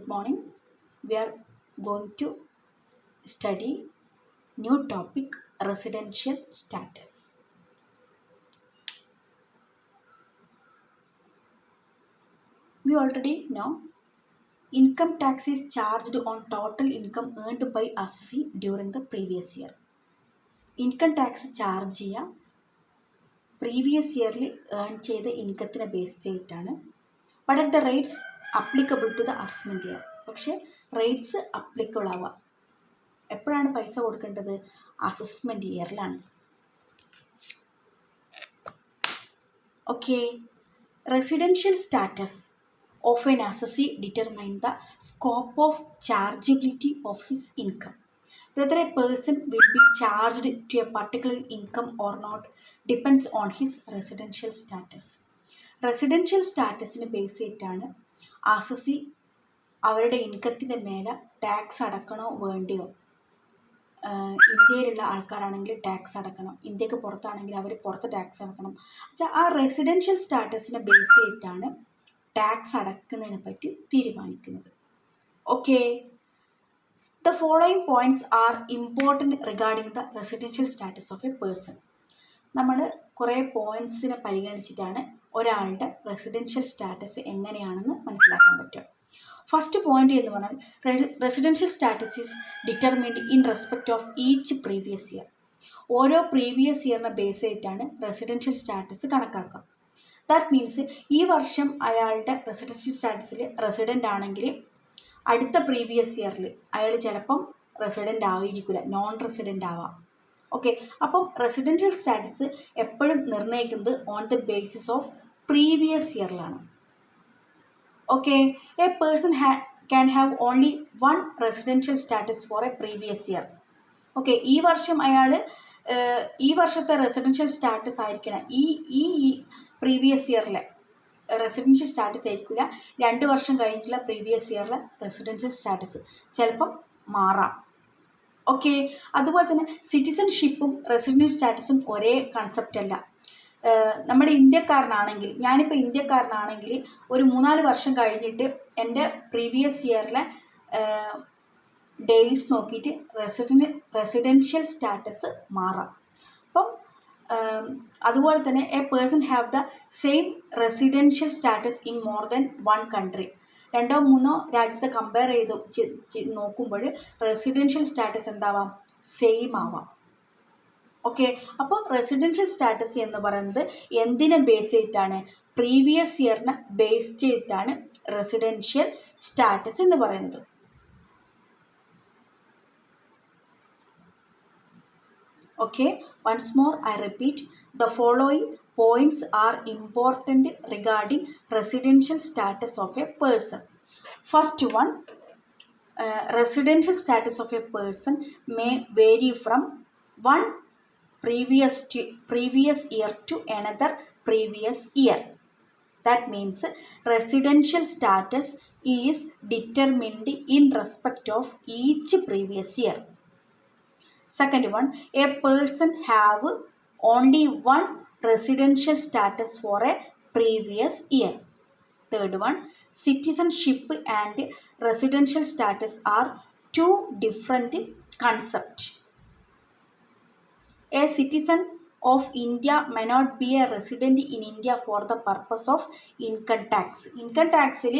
Good morning. We are going to study new topic, residential status. We already know income tax is charged on total income earned by assessee during the previous year. Income tax charge ചെയ്യുക previous ഇയറിൽ earn ചെയ്ത ഇൻകത്തിനെ base ചെയ്തിട്ടാണ്. But at the rates applicable to the assessment year. പക്ഷേ rates applicable ആവുക എപ്പോഴാണ് പൈസ കൊടുക്കേണ്ടത്? അസസ്മെൻറ്റ് ഇയറിലാണ്. Okay, residential status of an assessee determine the scope of chargeability of his income. Whether a person will be charged to a particular income or not depends on his residential status. Residential statusനെ base ചെയ്തിട്ടാണ് assessee അവരുടെ ഇൻകത്തിൻ്റെ മേലെ tax അടക്കണോ വേണ്ടിയോ. ഇന്ത്യയിലുള്ള ആൾക്കാരാണെങ്കിൽ tax അടക്കണം, ഇന്ത്യക്ക് പുറത്താണെങ്കിൽ അവർ പുറത്ത് ടാക്സ് അടക്കണം. ആ റെസിഡൻഷ്യൽ സ്റ്റാറ്റസിനെ ബേസ് ചെയ്തിട്ടാണ് ടാക്സ് അടക്കുന്നതിനെ പറ്റി തീരുമാനിക്കുന്നത്. Okay, the following points are important regarding the residential status of A person. നമ്മൾ കുറേ പോയിൻറ്റ്സിനെ പരിഗണിച്ചിട്ടാണ് ഒരാളുടെ റെസിഡൻഷ്യൽ സ്റ്റാറ്റസ് എങ്ങനെയാണെന്ന് മനസ്സിലാക്കാൻ പറ്റുക. ഫസ്റ്റ് പോയിന്റ് എന്ന് പറഞ്ഞാൽ residential status is determined in respect of each previous year. ഓരോ പ്രീവിയസ് ഇയറിനെ ബേസ് ചെയ്തിട്ടാണ് റെസിഡൻഷ്യൽ സ്റ്റാറ്റസ് കണക്കാക്കുക. ദാറ്റ് മീൻസ് ഈ വർഷം അയാളുടെ റെസിഡൻഷ്യൽ സ്റ്റാറ്റസിൽ റെസിഡൻ്റ് ആണെങ്കിൽ അടുത്ത പ്രീവിയസ് ഇയറിൽ അയാൾ ചിലപ്പം റെസിഡൻ്റ് ആയിരിക്കില്ല, നോൺ റെസിഡൻ്റ് ആവാം. ഓക്കെ, അപ്പം റെസിഡൻഷ്യൽ സ്റ്റാറ്റസ് എപ്പോഴും നിർണ്ണയിക്കുന്നത് on the basis of previous ഇയറിലാണ്. Okay, a person can have only one residential status for a previous year. Okay, ഈ വർഷം അയാൾ ഈ വർഷത്തെ റെസിഡൻഷ്യൽ സ്റ്റാറ്റസ് ആയിരിക്കണം ഈ പ്രീവിയസ് ഇയറിലെ റെസിഡൻഷ്യൽ സ്റ്റാറ്റസ് ആയിരിക്കില്ല. 2 വർഷം കഴിഞ്ഞിട്ടുള്ള പ്രീവിയസ് ഇയറിലെ റെസിഡൻഷ്യൽ സ്റ്റാറ്റസ് ചിലപ്പം മാറാം. ഓക്കെ, അതുപോലെ തന്നെ സിറ്റിസൺഷിപ്പും റെസിഡൻഷ്യൽ സ്റ്റാറ്റസും ഒരേ കൺസെപ്റ്റ് അല്ല. നമ്മുടെ ഇന്ത്യക്കാരനാണെങ്കിൽ, ഞാനിപ്പോൾ ഇന്ത്യക്കാരനാണെങ്കിൽ ഒരു 3-4 വർഷം കഴിഞ്ഞിട്ട് എൻ്റെ പ്രീവിയസ് ഇയറിലെ ഡെയിലീസ് നോക്കിയിട്ട് റെസിഡൻഷ്യൽ സ്റ്റാറ്റസ് മാറാം. അപ്പം അതുപോലെ തന്നെ A person have the same residential status in more than 1 country. 2-3 രാജ്യത്തെ കമ്പയർ ചെയ്ത് നോക്കുമ്പോൾ റെസിഡൻഷ്യൽ സ്റ്റാറ്റസ് എന്താവാം? സെയിം ആവാം. ഓക്കെ, അപ്പോൾ റെസിഡൻഷ്യൽ സ്റ്റാറ്റസ് എന്ന് പറയുന്നത് എന്തിനെ ബേസ് ചെയ്തിട്ടാണ്? പ്രീവിയസ് ഇയറിനെ ബേസ് ചെയ്തിട്ടാണ് റെസിഡൻഷ്യൽ സ്റ്റാറ്റസ് എന്ന് പറയുന്നത്. Okay, once more I repeat, the following points are important regarding residential status of a person. First one, residential status of a person may vary from one previous year to another previous year. That means residential status is determined in respect of each previous year. Second one, a person have only one residential status for a previous year. Third one, citizenship and residential status are two different concepts. A citizen of India may not be a resident in India for the purpose of income tax. Income taxil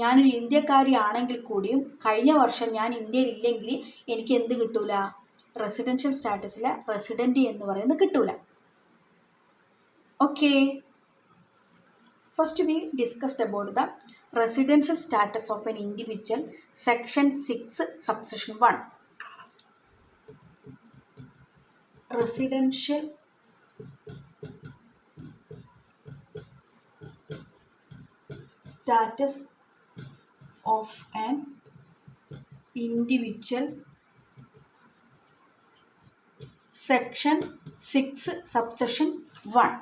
ഞാനൊരു ഇന്ത്യക്കാരിയാണെങ്കിൽ കൂടിയും കഴിഞ്ഞ വർഷം ഞാൻ ഇന്ത്യയിലില്ലെങ്കിൽ എനിക്ക് എന്ത് കിട്ടൂല? Residential സ്റ്റാറ്റസിലെ resident എന്ന് പറയുന്നത് കിട്ടൂല. Okay, first we discussed about the residential status of an individual, section 6 subsection 1. Residential status of an individual, section 6 subsection 1.